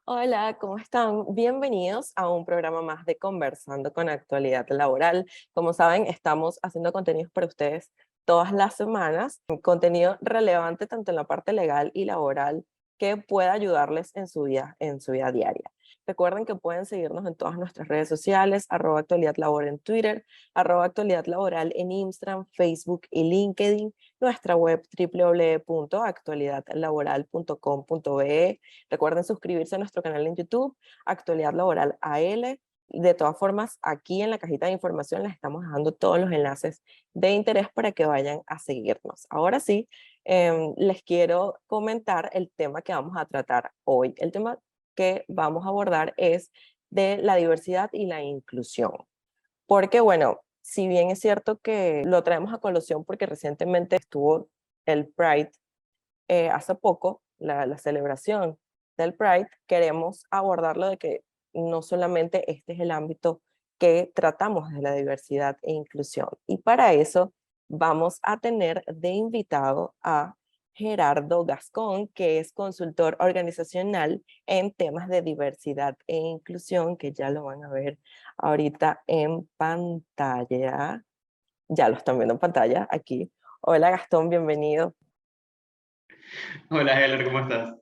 Hola, ¿cómo están? Bienvenidos a un programa más de Conversando con Actualidad Laboral. Como saben, estamos haciendo contenidos para ustedes todas las semanas, contenido relevante tanto en la parte legal y laboral que pueda ayudarles en su vida diaria. Recuerden que pueden seguirnos en todas nuestras redes sociales, @actualidad labor en Twitter, @actualidad laboral en Instagram, Facebook y LinkedIn, nuestra web www.actualidadlaboral.com.be. Recuerden suscribirse a nuestro canal en YouTube, Actualidad Laboral AL. De todas formas, aquí en la cajita de información les estamos dejando todos los enlaces de interés para que vayan a seguirnos. Ahora sí, les quiero comentar el tema que vamos a tratar hoy. El tema que vamos a abordar es de la diversidad y la inclusión. Porque, bueno, si bien es cierto que lo traemos a colación porque recientemente estuvo el Pride, hace poco, la celebración del Pride, queremos abordarlo de que no solamente este es el ámbito que tratamos de la diversidad e inclusión. Y para eso vamos a tener de invitado a Gerardo Gascón, que es consultor organizacional en temas de diversidad e inclusión, que ya lo van a ver ahorita en pantalla. Ya lo están viendo en pantalla aquí. Hola Gastón, bienvenido. Hola, Heller, ¿cómo estás?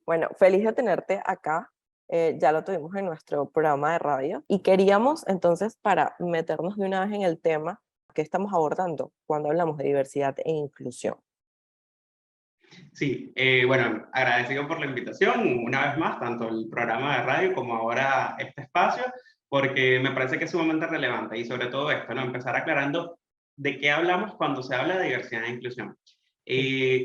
Bueno, feliz de tenerte acá. Ya lo tuvimos en nuestro programa de radio y queríamos entonces, para meternos de una vez en el tema que estamos abordando cuando hablamos de diversidad e inclusión. Sí, bueno, agradecido por la invitación, una vez más, tanto el programa de radio como ahora este espacio, porque me parece que es sumamente relevante y sobre todo esto, ¿no? Empezar aclarando de qué hablamos cuando se habla de diversidad e inclusión.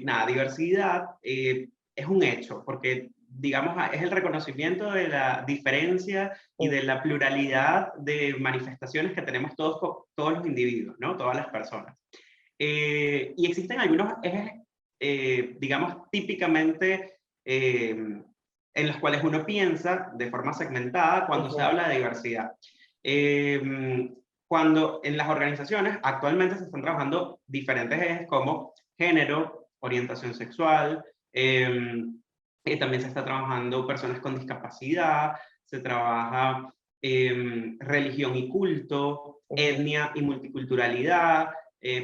Nada, diversidad es un hecho, porque digamos, es el reconocimiento de la diferencia y de la pluralidad de manifestaciones que tenemos todos los individuos, ¿no? Todas las personas. Y existen algunos ejes, digamos, típicamente en los cuales uno piensa de forma segmentada cuando se Ujú. habla de diversidad. Cuando en las organizaciones actualmente se están trabajando diferentes ejes como género, orientación sexual, también se está trabajando personas con discapacidad, se trabaja religión y culto, Ujú. etnia y multiculturalidad,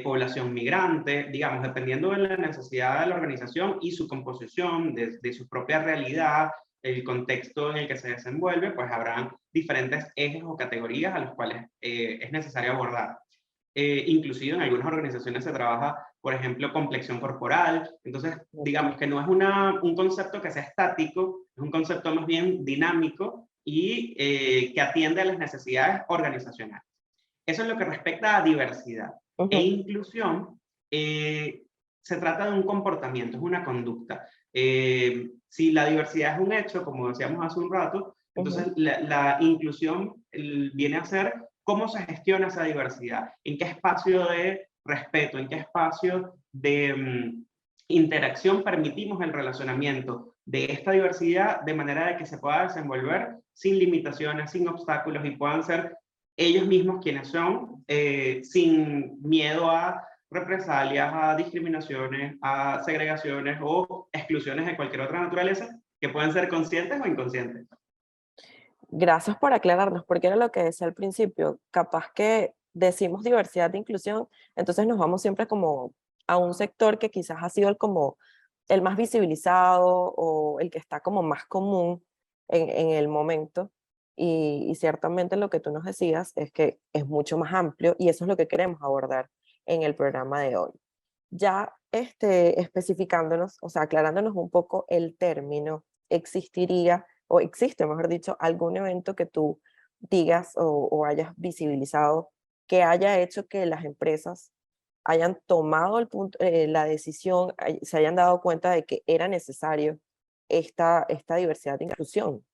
población migrante, digamos, dependiendo de la necesidad de la organización y su composición, de su propia realidad, el contexto en el que se desenvuelve, pues habrán diferentes ejes o categorías a los cuales es necesario abordar. Inclusive en algunas organizaciones se trabaja, por ejemplo, complexión corporal. Entonces, digamos Ok. que no es un concepto que sea estático, es un concepto más bien dinámico y que atiende a las necesidades organizacionales. Eso es lo que respecta a diversidad. E Ujú. inclusión, se trata de un comportamiento, es una conducta. Si la diversidad es un hecho, como decíamos hace un rato, Ujú. entonces la inclusión viene a ser cómo se gestiona esa diversidad, en qué espacio de respeto, en qué espacio de interacción permitimos el relacionamiento de esta diversidad de manera de que se pueda desenvolver sin limitaciones, sin obstáculos y puedan ser ellos mismos quienes son, sin miedo a represalias, a discriminaciones, a segregaciones o exclusiones de cualquier otra naturaleza que pueden ser conscientes o inconscientes. Gracias por aclararnos, porque era lo que decía al principio. Capaz que decimos diversidad e inclusión, entonces nos vamos siempre como a un sector que quizás ha sido como el más visibilizado o el que está como más común en el momento. Y ciertamente lo que tú nos decías es que es mucho más amplio y eso es lo que queremos abordar en el programa de hoy. Ya especificándonos, o sea, aclarándonos un poco el término, existiría o existe, mejor dicho, algún evento que tú digas o hayas visibilizado que haya hecho que las empresas hayan tomado la decisión, se hayan dado cuenta de que era necesario esta diversidad de inclusión.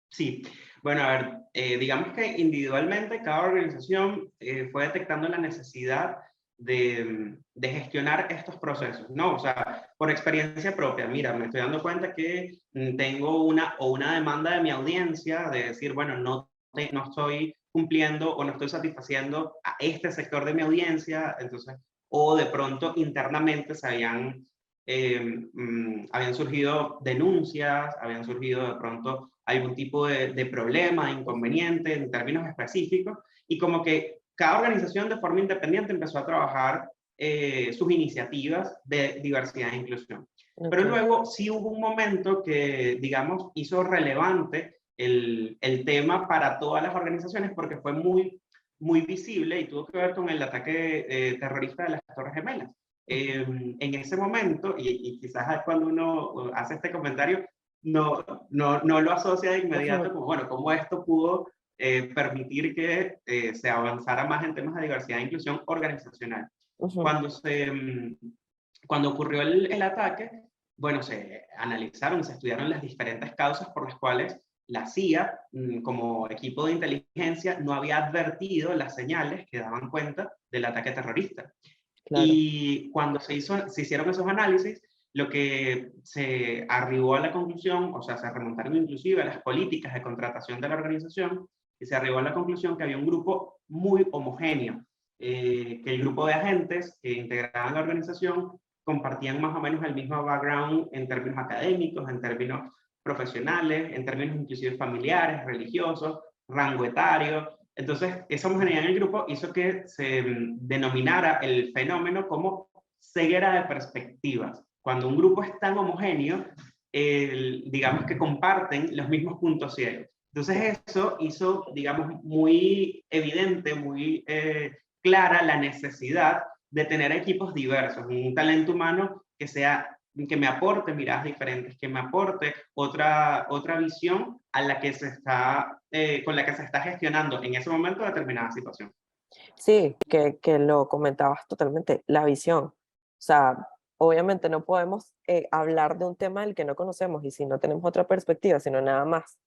Sí, bueno, a ver, digamos que individualmente cada organización fue detectando la necesidad de gestionar estos procesos, ¿no? O sea, por experiencia propia, mira, me estoy dando cuenta que tengo una demanda de mi audiencia de decir, bueno, no estoy cumpliendo o no estoy satisfaciendo a este sector de mi audiencia, entonces, o de pronto internamente se habían habían surgido denuncias, habían surgido de pronto algún tipo de problema, de inconveniente en términos específicos, y como que cada organización de forma independiente empezó a trabajar sus iniciativas de diversidad e inclusión. Pero Okay. luego sí hubo un momento que, digamos, hizo relevante el tema para todas las organizaciones porque fue muy visible y tuvo que ver con el ataque terrorista de las Torres Gemelas. En ese momento, y quizás cuando uno hace este comentario, no lo asocia de inmediato como, bueno, cómo esto pudo permitir que se avanzara más en temas de diversidad e inclusión organizacional. Cuando ocurrió el ataque, bueno, se analizaron, se estudiaron las diferentes causas por las cuales la CIA, como equipo de inteligencia, no había advertido las señales que daban cuenta del ataque terrorista. Claro. Y cuando se hicieron esos análisis, lo que se arribó a la conclusión, o sea, se remontaron inclusive a las políticas de contratación de la organización, y se arribó a la conclusión que había un grupo muy homogéneo, que el grupo de agentes que integraban la organización compartían más o menos el mismo background en términos académicos, en términos profesionales, en términos inclusive familiares, religiosos, rango etario. Entonces, esa homogeneidad en el grupo hizo que se denominara el fenómeno como ceguera de perspectivas. Cuando un grupo es tan homogéneo, digamos que comparten los mismos puntos ciegos. Entonces, eso hizo, digamos, muy evidente, muy clara la necesidad de tener equipos diversos, un talento humano que me aporte miradas diferentes, que me aporte otra visión a la que con la que se está gestionando en ese momento determinada situación. Sí, que lo comentabas totalmente, la visión. O sea, obviamente no podemos hablar de un tema del que no conocemos y si no tenemos otra perspectiva, sino nada más.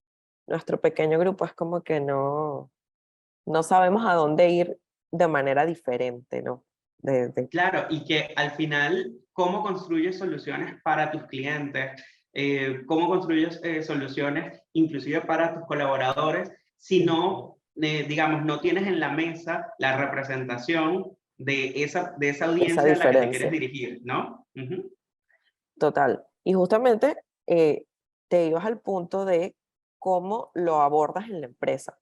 Nuestro pequeño grupo es como que no sabemos a dónde ir de manera diferente, ¿no? Claro, y que al final, ¿cómo construyes soluciones para tus clientes? ¿Cómo construyes soluciones inclusive para tus colaboradores si no, digamos, no tienes en la mesa la representación de esa esa audiencia a la que te quieres diferencia, dirigir, ¿no? Uh-huh. total. Y justamente te ibas al punto de cómo lo abordas en la empresa.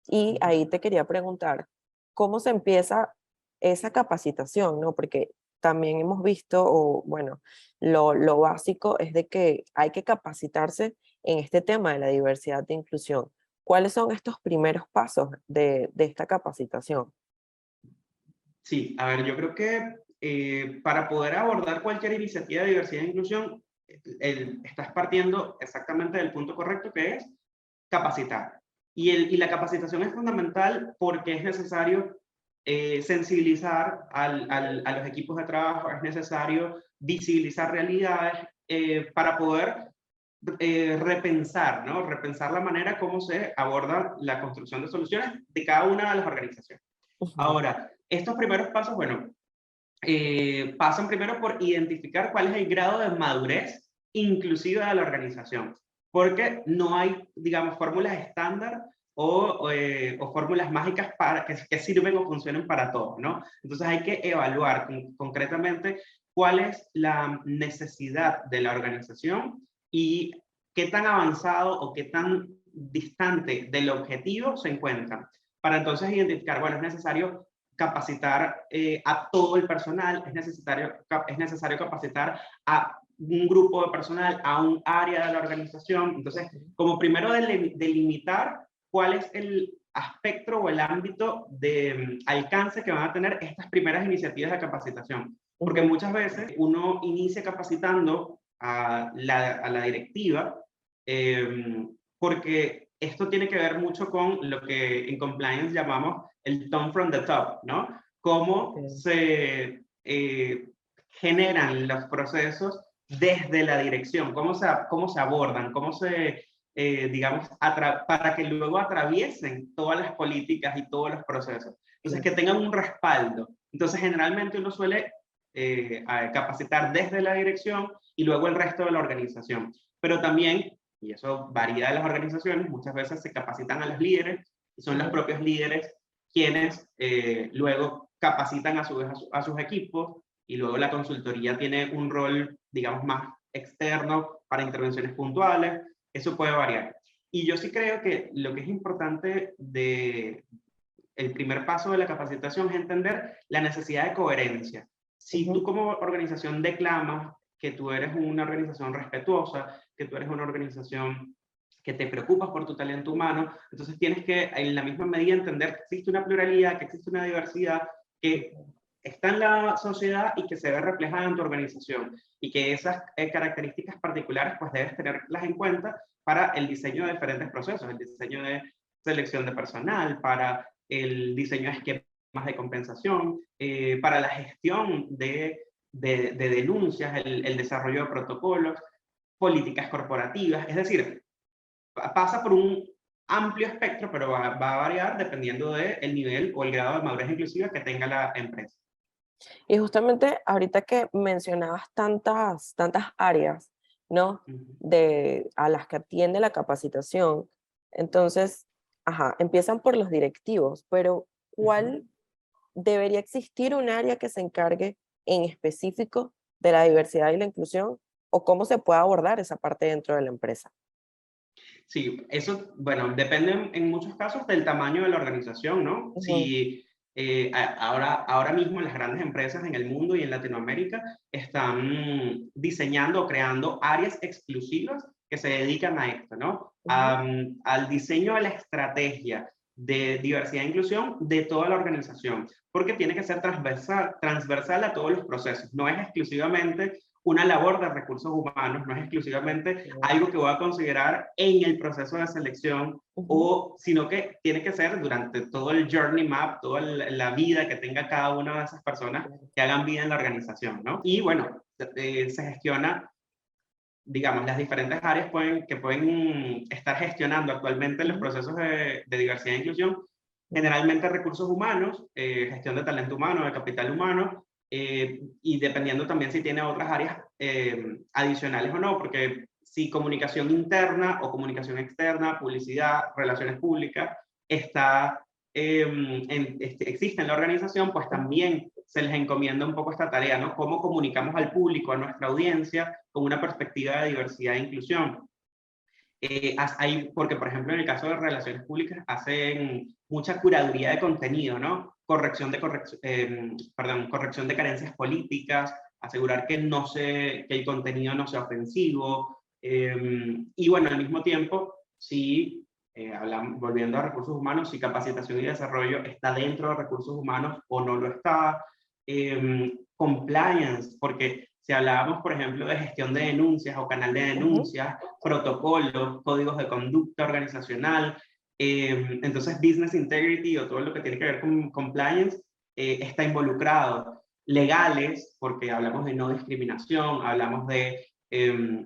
Y ahí te quería preguntar, ¿cómo se empieza esa capacitación, no? Porque también hemos visto, o bueno, lo básico es de que hay que capacitarse en este tema de la diversidad e inclusión. ¿Cuáles son estos primeros pasos de esta capacitación? Sí, a ver, yo creo que para poder abordar cualquier iniciativa de diversidad e inclusión, estás partiendo exactamente del punto correcto que es capacitar. Y la capacitación es fundamental porque es necesario sensibilizar a los equipos de trabajo, es necesario visibilizar realidades para poder repensar, ¿no? Repensar la manera como se aborda la construcción de soluciones de cada una de las organizaciones. Ujú. Ahora, estos primeros pasos, bueno, pasan primero por identificar cuál es el grado de madurez inclusiva de la organización, porque no hay, digamos, fórmulas estándar o fórmulas mágicas que sirven o funcionen para todos, ¿no? Entonces hay que evaluar concretamente cuál es la necesidad de la organización y qué tan avanzado o qué tan distante del objetivo se encuentran, para entonces identificar, bueno, es necesario capacitar a todo el personal, es necesario capacitar a un grupo de personal, a un área de la organización. Entonces, como primero delimitar cuál es el espectro o el ámbito de alcance que van a tener estas primeras iniciativas de capacitación. Porque Ujú. muchas veces uno inicia capacitando a la directiva porque esto tiene que ver mucho con lo que en compliance llamamos el tone from the top, ¿no? Cómo Okay. se generan los procesos desde la dirección, cómo se abordan, cómo se, digamos, para que luego atraviesen todas las políticas y todos los procesos. Entonces, que Claro. tengan un respaldo. Entonces, generalmente uno suele capacitar desde la dirección y luego el resto de la organización. Pero también, y eso varía de las organizaciones, muchas veces se capacitan a los líderes y son los Ujú. propios líderes quienes luego capacitan a sus equipos y luego la consultoría tiene un rol digamos, más externo para intervenciones puntuales. Eso puede variar. Y yo sí creo que lo que es importante el primer paso de la capacitación es entender la necesidad de coherencia. Si tú Ujú. como organización declamas que tú eres una organización respetuosa, que tú eres una organización que te preocupas por tu talento humano, entonces tienes que en la misma medida entender que existe una pluralidad, que existe una diversidad, que está en la sociedad y que se ve reflejada en tu organización, y que esas características particulares pues debes tenerlas en cuenta para el diseño de diferentes procesos, el diseño de selección de personal, para el diseño de esquemas de compensación, para la gestión de denuncias, el desarrollo de protocolos, políticas corporativas, es decir, pasa por un amplio espectro, pero va a variar dependiendo del nivel o el grado de madurez inclusiva que tenga la empresa. Y justamente ahorita que mencionabas tantas áreas, ¿no? Ujú, A las que atiende la capacitación, entonces, ajá, empiezan por los directivos, pero ujú. ¿cuál debería existir un área que se encargue en específico de la diversidad y la inclusión? ¿O cómo se puede abordar esa parte dentro de la empresa? Sí, eso, bueno, depende en muchos casos del tamaño de la organización, ¿no? Ujú, Si ahora mismo las grandes empresas en el mundo y en Latinoamérica están diseñando o creando áreas exclusivas que se dedican a esto, ¿no? ujú, Al diseño de la estrategia de diversidad e inclusión de toda la organización, porque tiene que ser transversal a todos los procesos, no es exclusivamente una labor de recursos humanos, no es exclusivamente algo que voy a considerar en el proceso de selección, ujú, sino que tiene que ser durante todo el journey map, toda la vida que tenga cada una de esas personas ujú, que hagan vida en la organización, ¿no? Y bueno, se gestiona, digamos, las diferentes áreas que pueden estar gestionando actualmente los ujú, procesos de diversidad e inclusión, ujú, generalmente recursos humanos, gestión de talento humano, de capital humano, y dependiendo también si tiene otras áreas adicionales o no, porque si comunicación interna o comunicación externa, publicidad, relaciones públicas, está, existe en la organización, pues ujú. también se les encomienda un poco esta tarea, ¿no? Cómo comunicamos al público, a nuestra audiencia, con una perspectiva de diversidad e inclusión. Porque, por ejemplo, en el caso de relaciones públicas, hacen mucha curaduría de contenido, ¿no? Corrección de carencias políticas, asegurar que el contenido no sea ofensivo. Y bueno, al mismo tiempo, si volviendo a recursos humanos, si capacitación y desarrollo está dentro de recursos humanos o no lo está. Compliance, porque si hablábamos, por ejemplo, de gestión de denuncias o canal de Ujú. denuncias, protocolos, códigos de conducta organizacional. Entonces, business integrity o todo lo que tiene que ver con compliance está involucrado. Legales, porque hablamos de no discriminación, hablamos de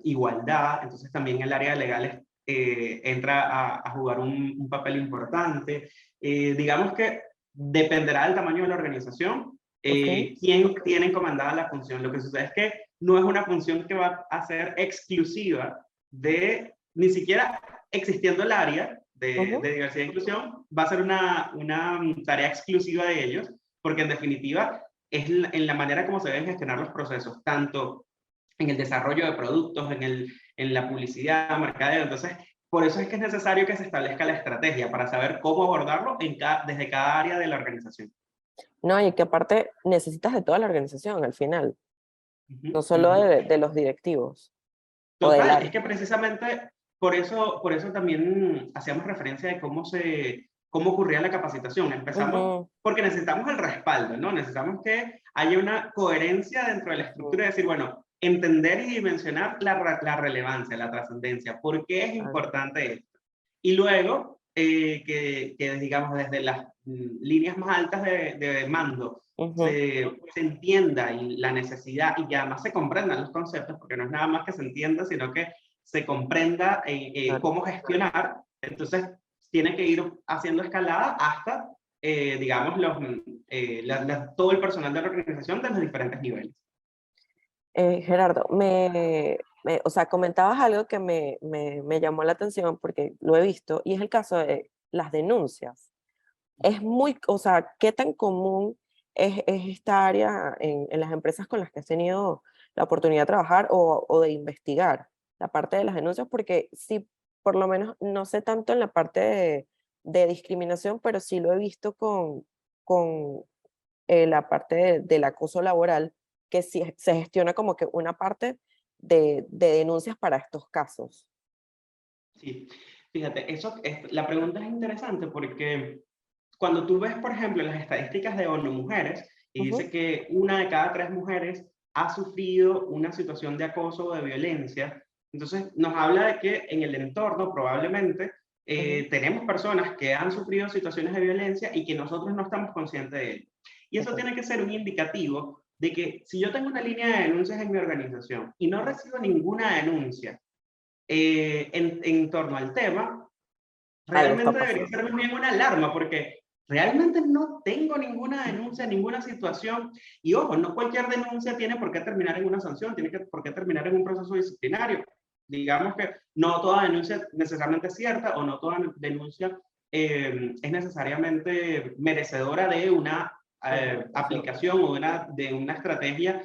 igualdad, entonces también el área de legales entra a jugar un papel importante. Digamos que dependerá del tamaño de la organización, Ok. quién tiene encomendada la función. Lo que sucede es que no es una función que va a ser exclusiva ni siquiera existiendo el área Ujú. de diversidad e inclusión, va a ser una tarea exclusiva de ellos, porque en definitiva es en la manera como se deben gestionar los procesos, tanto en el desarrollo de productos, en la publicidad, mercadeo. Entonces, por eso es que es necesario que se establezca la estrategia para saber cómo abordarlo desde cada área de la organización. No, y que aparte necesitas de toda la organización al final, Ujú, no solo ujú. de los directivos o del Total, es área. que precisamente por eso también hacíamos referencia de cómo ocurría la capacitación. Empezamos Ujú, porque necesitamos el respaldo, ¿no? Necesitamos que haya una coherencia dentro de la estructura, ujú, de decir, bueno, entender y dimensionar la relevancia, la trascendencia, por qué es claro. importante esto. Y luego, digamos, desde las líneas más altas de mando Ujú, se entienda y la necesidad y que además se comprendan los conceptos, porque no es nada más que se entienda, sino que se comprenda claro. cómo gestionar. Entonces, tiene que ir haciendo escalada hasta, digamos, todo el personal de la organización de los diferentes niveles. Gerardo, o sea, comentabas algo que me llamó la atención porque lo he visto y es el caso de las denuncias. Es muy, o sea, ¿qué tan común es esta área en las empresas con las que has tenido la oportunidad de trabajar o de investigar la parte de las denuncias, porque sí, por lo menos no sé tanto en la parte de discriminación, pero sí lo he visto con la parte del acoso laboral, que sí se gestiona como que una parte de denuncias para estos casos. Sí, fíjate, la pregunta es interesante porque cuando tú ves, por ejemplo, las estadísticas de ONU Mujeres, y Ujú, dice que una de cada 3 mujeres ha sufrido una situación de acoso o de violencia, entonces nos habla de que en el entorno probablemente ujú, tenemos personas que han sufrido situaciones de violencia y que nosotros no estamos conscientes de ello. Y eso ujú, tiene que ser un indicativo de que si yo tengo una línea de denuncias en mi organización y no recibo ninguna denuncia en torno al tema, algo está realmente debería pasando. ser más bien una alarma, porque realmente no tengo ninguna denuncia, ninguna situación. Y ojo, no cualquier denuncia tiene por qué terminar en una sanción, tiene por qué terminar en un proceso disciplinario. Digamos que no toda denuncia necesariamente es cierta o no toda denuncia es necesariamente merecedora de una Confrontación. aplicación o de una estrategia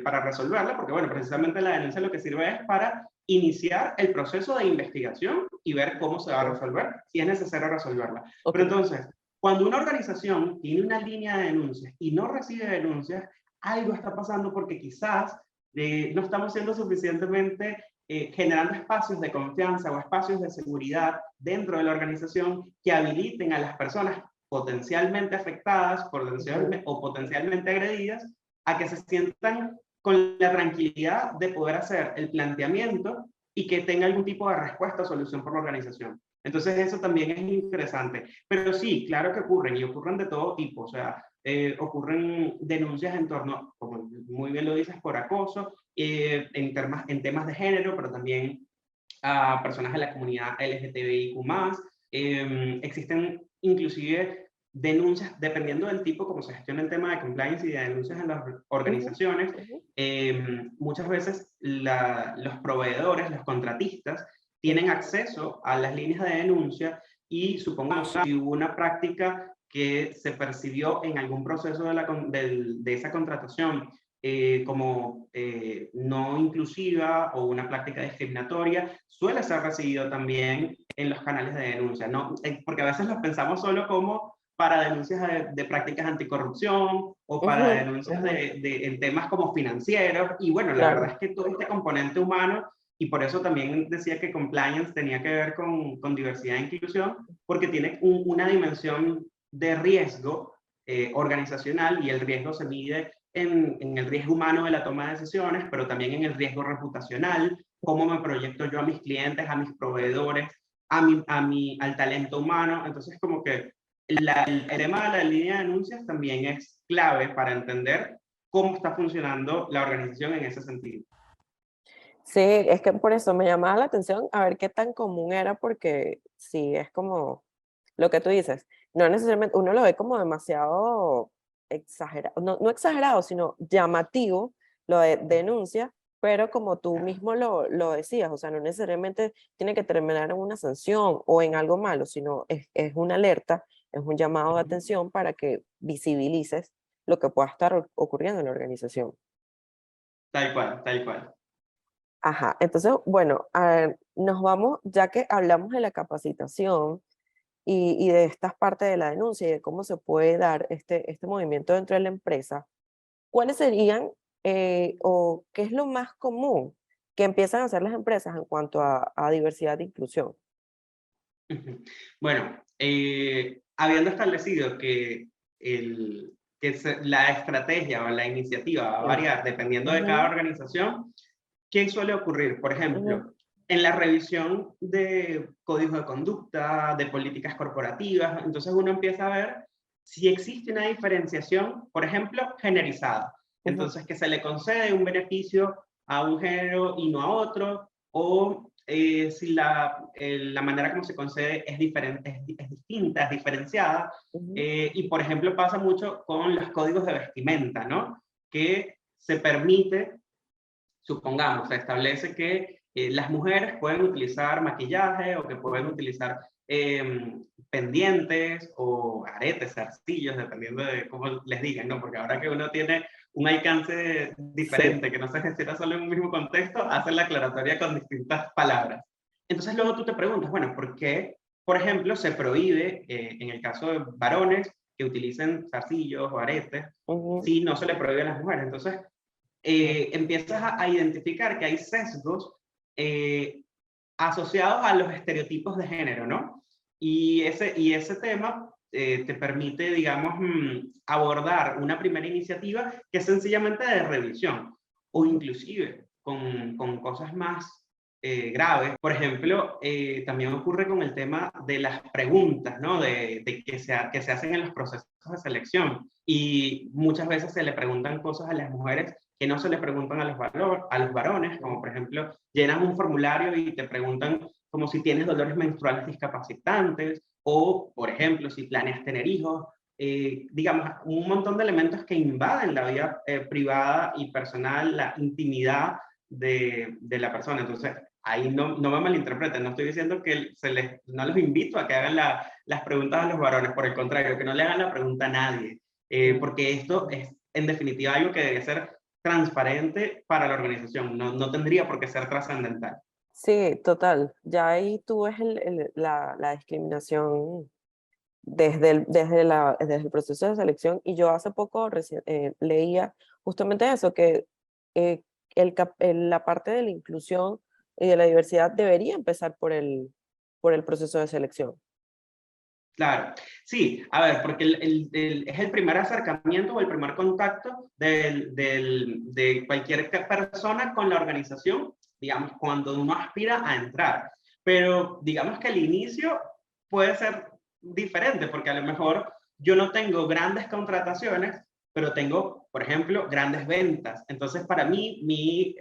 para resolverla, porque bueno, precisamente la denuncia lo que sirve es para iniciar el proceso de investigación y ver cómo se va a Ok, resolver, si es necesario resolverla. ok, Pero entonces, cuando una organización tiene una línea de denuncias y no recibe denuncias, algo está pasando porque quizás no estamos siendo suficientemente generando espacios de confianza o espacios de seguridad dentro de la organización que habiliten a las personas potencialmente afectadas ujú, o potencialmente agredidas a que se sientan con la tranquilidad de poder hacer el planteamiento y que tenga algún tipo de respuesta o solución por la organización. Entonces eso también es interesante. Pero sí, claro que ocurren y ocurren de todo tipo. O sea, ocurren denuncias en torno, como muy bien lo dices, por acoso, en temas de género, pero también a personas de la comunidad LGTBIQ+. Existen inclusive denuncias, dependiendo del tipo como se gestiona el tema de compliance y de denuncias en las ujú, organizaciones, ujú, muchas veces los proveedores, los contratistas, ujú, tienen acceso a las líneas de denuncia y supongamos si hubo una práctica que se percibió en algún proceso de esa contratación como no inclusiva o una práctica discriminatoria, suele ser recibido también en los canales de denuncia, ¿no? Porque a veces los pensamos solo como para denuncias de prácticas anticorrupción o para ujú, denuncias ujú, en temas como financieros. Y bueno, la verdad claro. es que todo este componente humano, y por eso también decía que compliance tenía que ver con diversidad e inclusión, porque tiene una dimensión de riesgo organizacional y el riesgo se mide en el riesgo humano de la toma de decisiones, pero también en el riesgo reputacional, cómo me proyecto yo a mis clientes, a mis proveedores, al talento humano. Entonces, como que el tema de la línea de denuncias también es clave para entender cómo está funcionando la organización en ese sentido. Sí, es que por eso me llamaba la atención a ver qué tan común era, porque sí, es como lo que tú dices, no necesariamente, uno lo ve como demasiado exagerado, no, no exagerado, sino llamativo, lo de denuncia, pero como tú mismo lo decías, o sea, no necesariamente tiene que terminar en una sanción o en algo malo, sino es una alerta, es un llamado de atención para que visibilices lo que pueda estar ocurriendo en la organización. Tal cual, tal cual. Ajá, entonces, bueno, nos vamos, ya que hablamos de la capacitación y de estas partes de la denuncia y de cómo se puede dar este movimiento dentro de la empresa, ¿cuáles serían o qué es lo más común que empiezan a hacer las empresas en cuanto a diversidad e inclusión? Bueno, habiendo establecido que, la estrategia o la iniciativa va a Sí. variar dependiendo de cada Ujú, organización, ¿qué suele ocurrir? Por ujú, ejemplo, en la revisión de códigos de conducta, de políticas corporativas, entonces uno empieza a ver si existe una diferenciación, por ejemplo, generalizada. ujú, Entonces, que se le concede un beneficio a un género y no a otro, o si la manera como se concede es diferente, es distinta, es diferenciada. ujú, Y por ejemplo pasa mucho con los códigos de vestimenta, ¿no? Que se permite, supongamos, se establece que las mujeres pueden utilizar maquillaje o que pueden ujú, utilizar pendientes o aretes, zarcillos, dependiendo de cómo les digan, ¿no? Porque ahora que uno tiene un alcance Sí. diferente, que no se gestiona solo en un mismo contexto, hacen la aclaratoria con distintas palabras. Entonces luego tú te preguntas, bueno, ¿por qué, por ejemplo, se prohíbe, en el caso de varones, que utilicen zarcillos o aretes, Ujú, si no se le prohíbe a las mujeres? Entonces empiezas a identificar que hay sesgos eh, asociados a los estereotipos de género, ¿no? Y ese tema te permite, digamos, abordar una primera iniciativa que es sencillamente de revisión, o ujú. inclusive con cosas más graves. Por ejemplo, también ocurre con el tema de las preguntas, ¿no? De que se hacen en los procesos de selección. Y muchas veces se le preguntan cosas a las mujeres que no se le preguntan a los varones, como por ejemplo, llenas un formulario y te preguntan como si tienes dolores menstruales discapacitantes o, por ejemplo, si planeas tener hijos, digamos, un montón de elementos que invaden la vida privada y personal, la intimidad de la persona. Entonces, ahí no me malinterpreten, no estoy diciendo que no los invito a que hagan las preguntas a los varones, por el contrario, que no le hagan la pregunta a nadie, Mm. porque esto es en definitiva algo que debe ser transparente para la organización, no tendría por qué ser trascendental. Sí, total. Ya ahí tú ves la discriminación desde el proceso de selección. Y yo hace poco leía justamente eso, que eh, la parte de la inclusión y de la diversidad debería empezar por el proceso de selección. Claro, sí, a ver, porque es el primer acercamiento o el primer contacto de cualquier persona con la organización, digamos, cuando uno aspira a entrar. Pero digamos que el inicio puede ser diferente, porque a lo mejor yo no tengo grandes contrataciones, pero tengo, por ejemplo, grandes ventas. Entonces, para mí, mi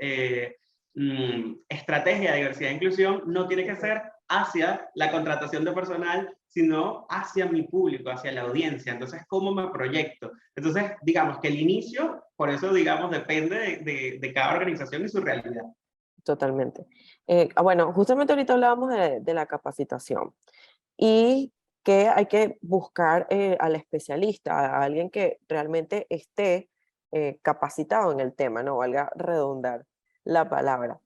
estrategia de diversidad e inclusión no tiene que Ujú. ser hacia la contratación de personal, sino hacia mi público, hacia la audiencia. Entonces, ¿cómo me proyecto? Entonces, digamos que el inicio, por eso, digamos, depende de cada organización y su realidad. Totalmente. Bueno, justamente ahorita hablábamos de la capacitación y que hay que buscar al especialista, a alguien que realmente esté capacitado en el tema, no valga redundar la palabra.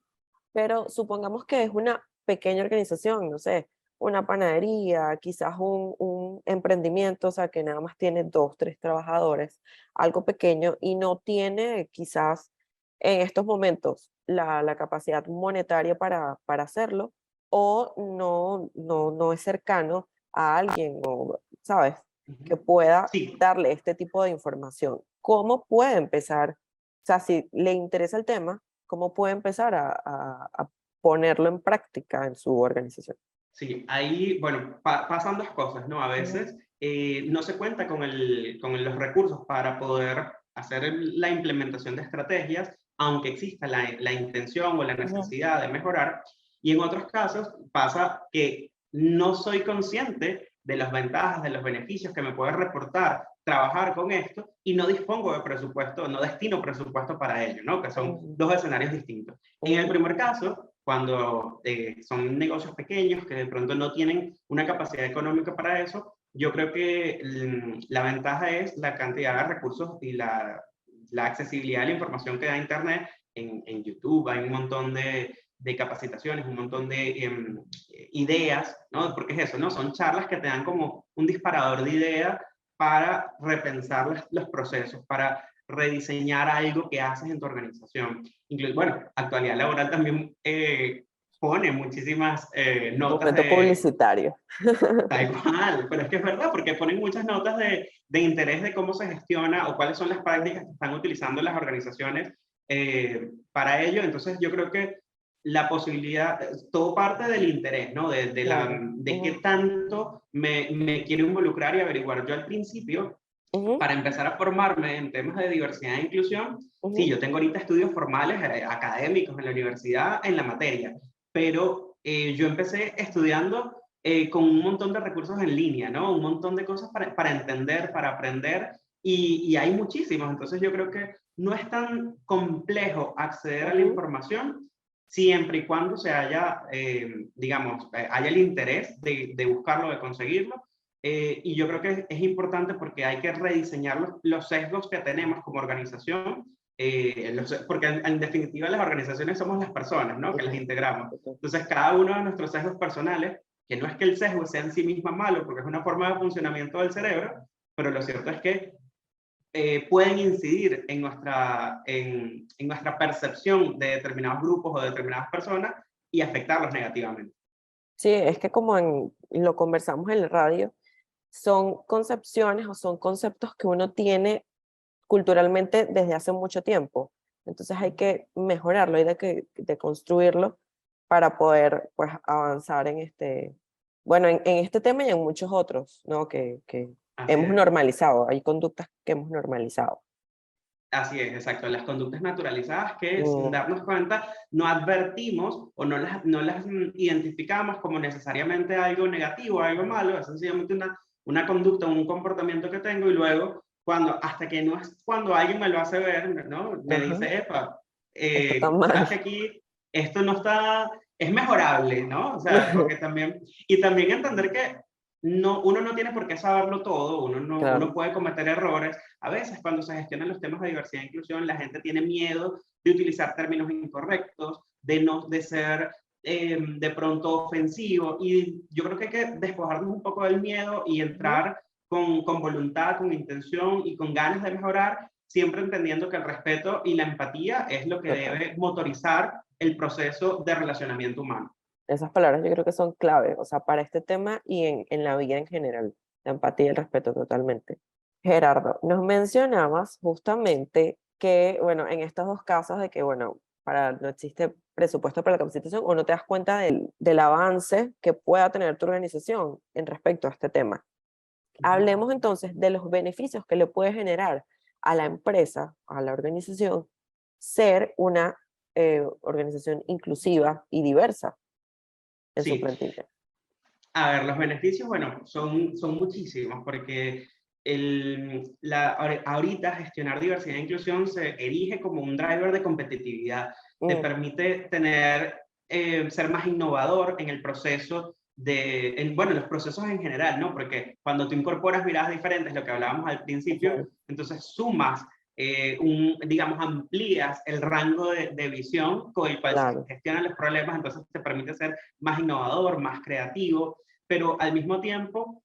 Pero supongamos que es una pequeña organización, no sé, una panadería, quizás un emprendimiento, o sea, que nada más tiene dos, tres trabajadores, algo pequeño y no tiene quizás en estos momentos la capacidad monetaria para hacerlo o no es cercano a alguien, o, ¿sabes? Que Ujú. pueda Sí, darle este tipo de información. ¿Cómo puede empezar? O sea, si le interesa el tema, ¿cómo puede empezar a ponerlo en práctica en su organización? sí, ahí, bueno, pasan dos cosas, ¿no? A Ujú, veces no se cuenta con los recursos para poder hacer la implementación de estrategias, aunque exista la intención o la ujú, necesidad de mejorar. Y en otros casos pasa que no soy consciente de las ventajas, de los beneficios que me puede reportar trabajar con esto y no dispongo de presupuesto, no destino presupuesto para ello, ¿no? Que son ujú, dos escenarios distintos. En el ujú, primer caso, cuando son negocios pequeños que de pronto no tienen una capacidad económica para eso, yo creo que la ventaja es la cantidad de recursos y la accesibilidad de la información que da Internet. En YouTube hay un montón de capacitaciones, un montón de ideas, ¿no? Porque es eso, ¿no? Son charlas que te dan como un disparador de ideas para repensar los procesos, para rediseñar algo que haces en tu organización. Incluso, bueno, actualidad laboral también pone muchísimas notas momento de publicitario. tal cual, pero es que es verdad, porque ponen muchas notas de interés de cómo se gestiona o cuáles son las prácticas que están utilizando las organizaciones para ello. Entonces, yo creo que la posibilidad, todo parte del interés, ¿no? Claro. De qué Ujú, tanto me quiero involucrar y averiguar. Yo al principio, ujú, para empezar a formarme en temas de diversidad e inclusión, sí, ujú, yo tengo ahorita estudios formales, académicos en la universidad, en la materia, pero yo empecé estudiando con un montón de recursos en línea, ¿no? Un montón de cosas para entender, para aprender, y hay muchísimos. Entonces yo creo que no es tan complejo acceder a la ujú. información siempre y cuando se haya, digamos, haya el interés de buscarlo, de conseguirlo, y yo creo que es importante porque hay que rediseñar los sesgos que tenemos como organización, porque en definitiva las organizaciones somos las personas, ¿no? Que las integramos. Entonces, cada uno de nuestros sesgos personales, que no es que el sesgo sea en sí mismo malo, porque es una forma de funcionamiento del cerebro, pero lo cierto es que pueden incidir en nuestra percepción de determinados grupos o de determinadas personas y afectarlos negativamente. Sí, es que como lo conversamos en el radio, son concepciones o son conceptos que uno tiene culturalmente desde hace mucho tiempo. Entonces hay que mejorarlo, hay de construirlo para poder pues, avanzar en bueno, en este tema y en muchos otros, ¿no? Que Así hemos es. normalizado, hay conductas que hemos normalizado. Así es, exacto. Las conductas naturalizadas que sin Mm, darnos cuenta no advertimos o no las identificamos como necesariamente algo negativo, algo malo, es sencillamente una conducta, un comportamiento que tengo y luego, hasta que no es cuando alguien me lo hace ver, ¿no? Me ajá, dice, epa, esto está mal. sabes que aquí esto no está, es mejorable, ¿no? O sea, porque también, y también entender que uno no tiene por qué saberlo todo, uno Claro, puede cometer errores. A veces cuando se gestionan los temas de diversidad e inclusión, la gente tiene miedo de utilizar términos incorrectos, de ser de pronto ofensivo. Y yo creo que hay que despojarnos un poco del miedo y ujú, entrar con voluntad, con intención y con ganas de mejorar, siempre entendiendo que el respeto y la empatía es lo que total. debe motorizar el proceso de relacionamiento humano. Esas palabras yo creo que son clave, o sea, para este tema y en la vida en general, la empatía y el respeto totalmente. Gerardo, nos mencionabas justamente que, bueno, en estos dos casos de que, bueno, no existe presupuesto para la capacitación o no te das cuenta del avance que pueda tener tu organización en respecto a este tema. Hablemos entonces de los beneficios que le puede generar a la empresa, a la organización, ser una organización inclusiva y diversa en su Sí, plantilla. a ver, los beneficios, bueno, son muchísimos porque ahorita gestionar diversidad e inclusión se erige como un driver de competitividad. Te Mm, permite ser más innovador en el proceso bueno, los procesos en general, ¿no? Porque cuando tú incorporas miradas diferentes, lo que hablábamos al principio, ujú, entonces sumas, digamos, amplías el rango de visión con el cual se claro. gestionan los problemas, entonces te permite ser más innovador, más creativo, pero al mismo tiempo,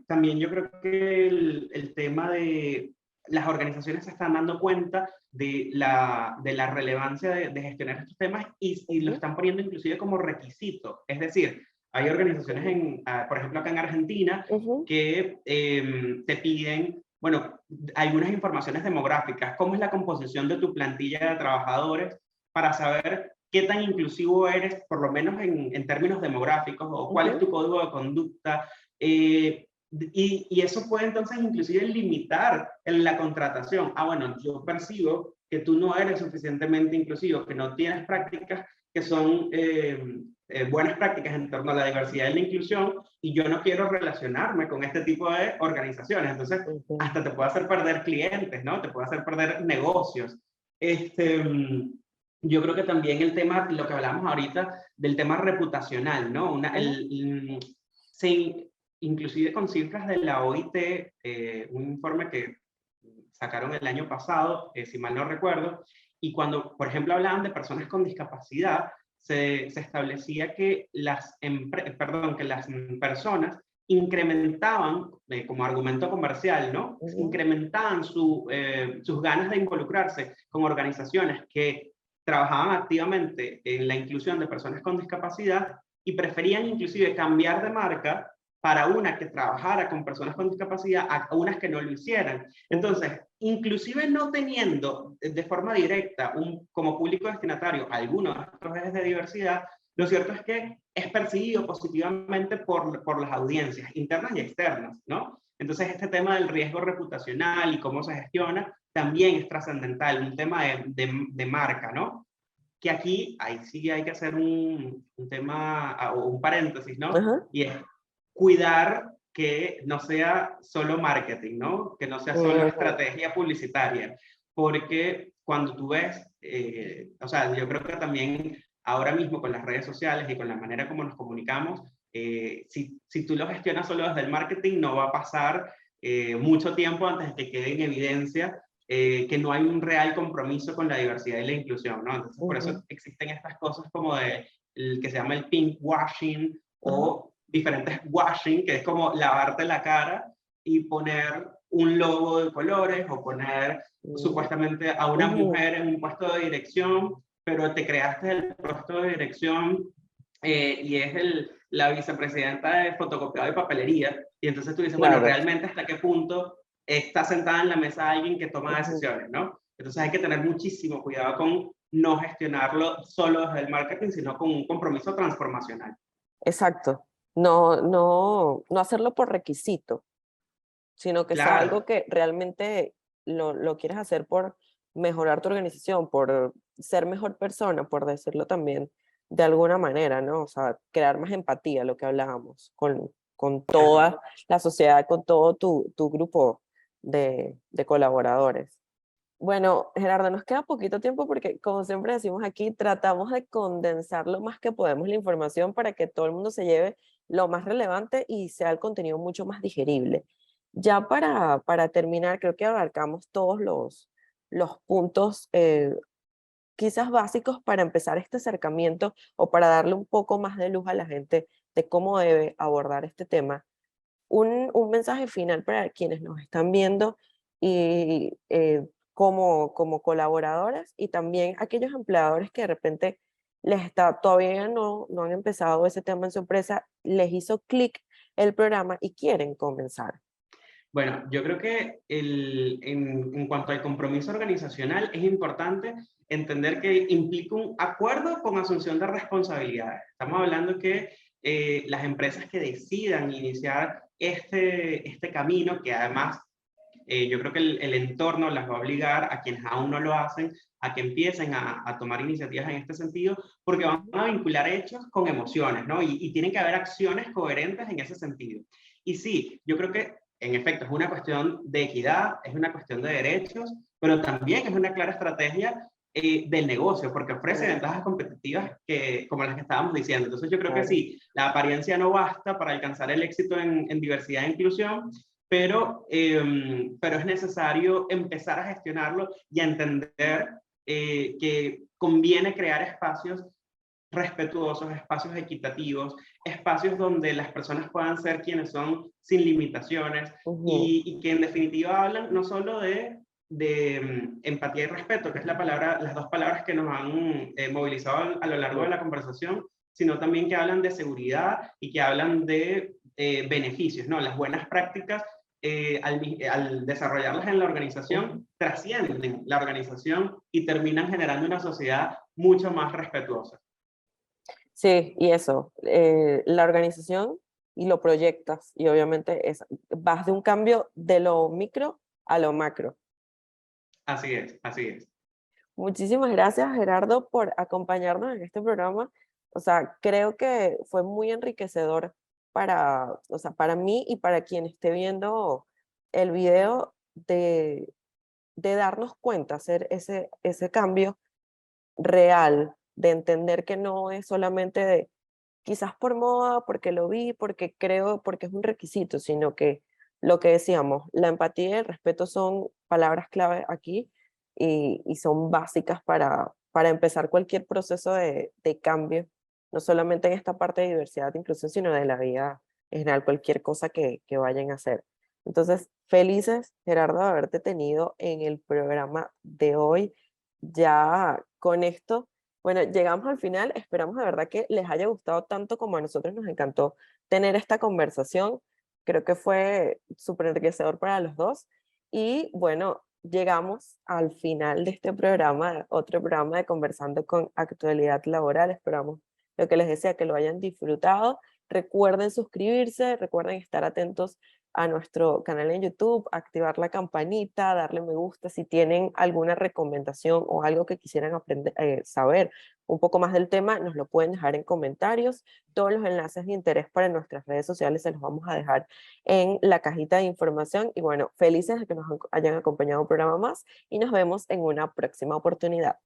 también yo creo que el tema de las organizaciones se están dando cuenta de la relevancia de gestionar estos temas y lo Ujú, están poniendo inclusive como requisito. Es decir, hay organizaciones, ok, por ejemplo, acá en Argentina, ujú, que te piden, bueno, algunas informaciones demográficas, cómo es la composición de tu plantilla de trabajadores para saber qué tan inclusivo eres, por lo menos en términos demográficos, o cuál es ujú, tu código de conducta. Y eso puede entonces inclusive limitar en la contratación. Ah, bueno, yo percibo que tú no eres suficientemente inclusivo, que no tienes prácticas que son buenas prácticas en torno a la diversidad y la inclusión, y yo no quiero relacionarme con este tipo de organizaciones. Entonces, ujú, hasta te puede hacer perder clientes, ¿no? Te puede hacer perder negocios. Este, yo creo que también el tema, lo que hablamos ahorita, del tema reputacional, ¿no? ujú, Se, inclusive con cifras de la OIT, un informe que sacaron el año pasado, si mal no recuerdo, y cuando, por ejemplo, hablaban de personas con discapacidad, se establecía que que las personas incrementaban, como argumento comercial, ¿no? ujú, Incrementaban sus ganas de involucrarse con organizaciones que trabajaban activamente en la inclusión de personas con discapacidad y preferían inclusive cambiar de marca para una que trabajara con personas con discapacidad a unas que no lo hicieran. ujú, Entonces, inclusive no teniendo de forma directa como público destinatario algunos de estos ejes de diversidad, lo cierto es que es percibido positivamente por las audiencias internas y externas, ¿no? Entonces, este tema del riesgo reputacional y cómo se gestiona también es trascendental, un tema de marca, ¿no? Que aquí, ahí sí hay que hacer un tema o un paréntesis, ¿no? ajá, Y es cuidar que no sea solo marketing, ¿no? Que no sea solo ujú, estrategia publicitaria, porque cuando tú ves, o sea, yo creo que también ahora mismo con las redes sociales y con la manera como nos comunicamos, Si tú lo gestionas solo desde el marketing, no va a pasar mucho tiempo antes de que quede en evidencia que no hay un real compromiso con la diversidad y la inclusión, ¿no? Entonces, por eso existen estas cosas como el que se llama el pink washing o diferentes washing, que es como lavarte la cara y poner un logo de colores o poner supuestamente a una mujer en un puesto de dirección, pero te creaste el puesto de dirección y es la vicepresidenta de fotocopiado y papelería, y entonces tú dices, bueno, Claro. realmente hasta qué punto está sentada en la mesa alguien que toma decisiones, ¿no? Entonces hay que tener muchísimo cuidado con no gestionarlo solo desde el marketing, sino con un compromiso transformacional. Exacto. No hacerlo por requisito, sino que sea algo Claro, que realmente lo quieres hacer por mejorar tu organización, por ser mejor persona, por decirlo también de alguna manera, ¿no? O sea, crear más empatía, lo que hablábamos, con toda la sociedad, con todo tu grupo de colaboradores. Bueno, Gerardo, nos queda poquito tiempo porque, como siempre decimos aquí, tratamos de condensar lo más que podemos la información para que todo el mundo se lleve lo más relevante y sea el contenido mucho más digerible. Ya para terminar, creo que abarcamos todos los puntos quizás básicos para empezar este acercamiento o para darle un poco más de luz a la gente de cómo debe abordar este tema. Un mensaje final para quienes nos están viendo y como colaboradores y también aquellos empleadores que de repente todavía no han empezado ese tema en su empresa, les hizo clic el programa y quieren comenzar. bueno, yo creo que en cuanto al compromiso organizacional es importante entender que implica un acuerdo con asunción de responsabilidades. Estamos hablando que las empresas que decidan iniciar este camino, que además yo creo que el entorno las va a obligar a quienes aún no lo hacen a que empiecen a tomar iniciativas en este sentido, porque van a vincular hechos con emociones, ¿no? Y tienen que haber acciones coherentes en ese sentido. Y sí, yo creo que en efecto es una cuestión de equidad, es una cuestión de derechos, pero también es una clara estrategia del negocio, porque ofrece ventajas competitivas como las que estábamos diciendo. Entonces yo creo que Claro. sí, la apariencia no basta para alcanzar el éxito en diversidad e inclusión, pero es necesario empezar a gestionarlo y a entender que conviene crear espacios respetuosos, espacios equitativos, espacios donde las personas puedan ser quienes son sin limitaciones y que en definitiva hablan no solo de empatía y respeto, que es las dos palabras que nos han movilizado a lo largo de la conversación, sino también que hablan de seguridad y que hablan de beneficios, ¿no? Las buenas prácticas al desarrollarlas en la organización, trascienden la organización y terminan generando una sociedad mucho más respetuosa. Sí, y eso, la organización y lo proyectas y obviamente vas de un cambio de lo micro a lo macro. Así es, así es. Muchísimas gracias, Gerardo, por acompañarnos en este programa. O sea, creo que fue muy enriquecedor o sea, para mí y para quien esté viendo el video de darnos cuenta, hacer ese cambio real, de entender que no es solamente de quizás por moda, porque lo vi, porque creo, porque es un requisito, sino que lo que decíamos, la empatía y el respeto son palabras clave aquí y son básicas para empezar cualquier proceso de cambio, no solamente en esta parte de diversidad e inclusión, sino de la vida en general, cualquier cosa que vayan a hacer. Entonces, felices, Gerardo, de haberte tenido en el programa de hoy. Ya con esto, bueno, llegamos al final. Esperamos de verdad que les haya gustado tanto como a nosotros nos encantó tener esta conversación. Creo que fue súper enriquecedor para los dos. Y bueno, llegamos al final de este programa, otro programa de Conversando con Actualidad Laboral. Esperamos, lo que les decía, que lo hayan disfrutado. Recuerden suscribirse, recuerden estar atentos a nuestro canal en YouTube, activar la campanita, darle me gusta. Si tienen alguna recomendación o algo que quisieran aprender, saber un poco más del tema, nos lo pueden dejar en comentarios. Todos los enlaces de interés para nuestras redes sociales se los vamos a dejar en la cajita de información. Y bueno, felices de que nos hayan acompañado un programa más y nos vemos en una próxima oportunidad.